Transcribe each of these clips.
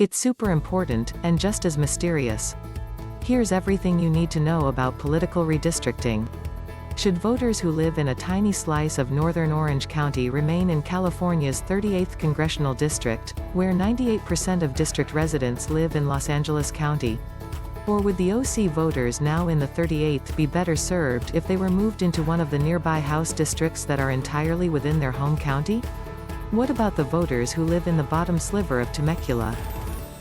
It's super important, and just as mysterious. Here's everything you need to know about political redistricting. Should voters who live in a tiny slice of northern Orange County remain in California's 38th congressional district, where 98% of district residents live in Los Angeles County? Or would the OC voters now in the 38th be better served if they were moved into one of the nearby House districts that are entirely within their home county? What about the voters who live in the bottom sliver of Temecula?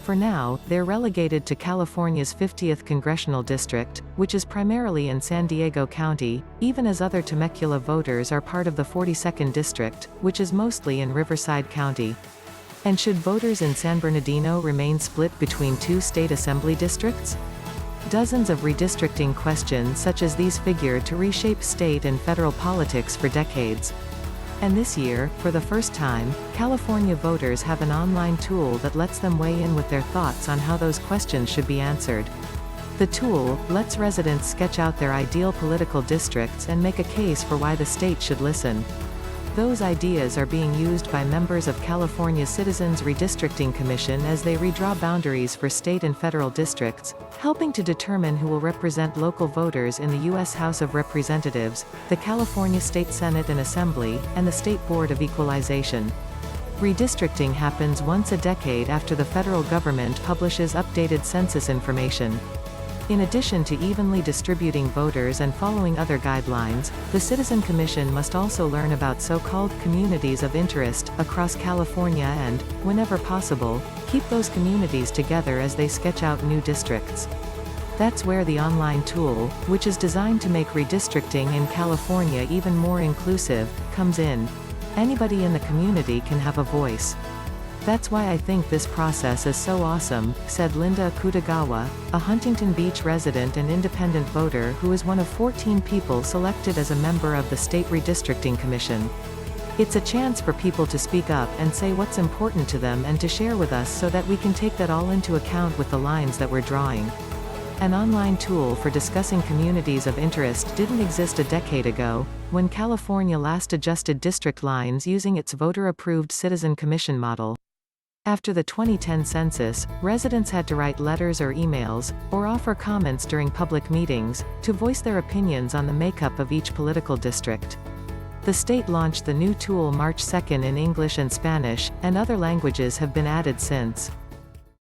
For now, they're relegated to California's 50th congressional district, which is primarily in San Diego County, even as other Temecula voters are part of the 42nd district, which is mostly in Riverside County. And should voters in San Bernardino remain split between two state assembly districts? Dozens of redistricting questions such as these figure to reshape state and federal politics for decades. And this year, for the first time, California voters have an online tool that lets them weigh in with their thoughts on how those questions should be answered. The tool lets residents sketch out their ideal political districts and make a case for why the state should listen. Those ideas are being used by members of California's Citizens Redistricting Commission as they redraw boundaries for state and federal districts, helping to determine who will represent local voters in the U.S. House of Representatives, the California State Senate and Assembly, and the State Board of Equalization. Redistricting happens once a decade after the federal government publishes updated census information. In addition to evenly distributing voters and following other guidelines, the Citizen Commission must also learn about so-called communities of interest across California and, whenever possible, keep those communities together as they sketch out new districts. That's where the online tool, which is designed to make redistricting in California even more inclusive, comes in. Anybody in the community can have a voice. That's why I think this process is so awesome, said Linda Kutagawa, a Huntington Beach resident and independent voter who is one of 14 people selected as a member of the State Redistricting Commission. It's a chance for people to speak up and say what's important to them and to share with us so that we can take that all into account with the lines that we're drawing. An online tool for discussing communities of interest didn't exist a decade ago, when California last adjusted district lines using its voter-approved Citizen Commission model. After the 2010 census, residents had to write letters or emails, or offer comments during public meetings, to voice their opinions on the makeup of each political district. The state launched the new tool March 2 in English and Spanish, and other languages have been added since.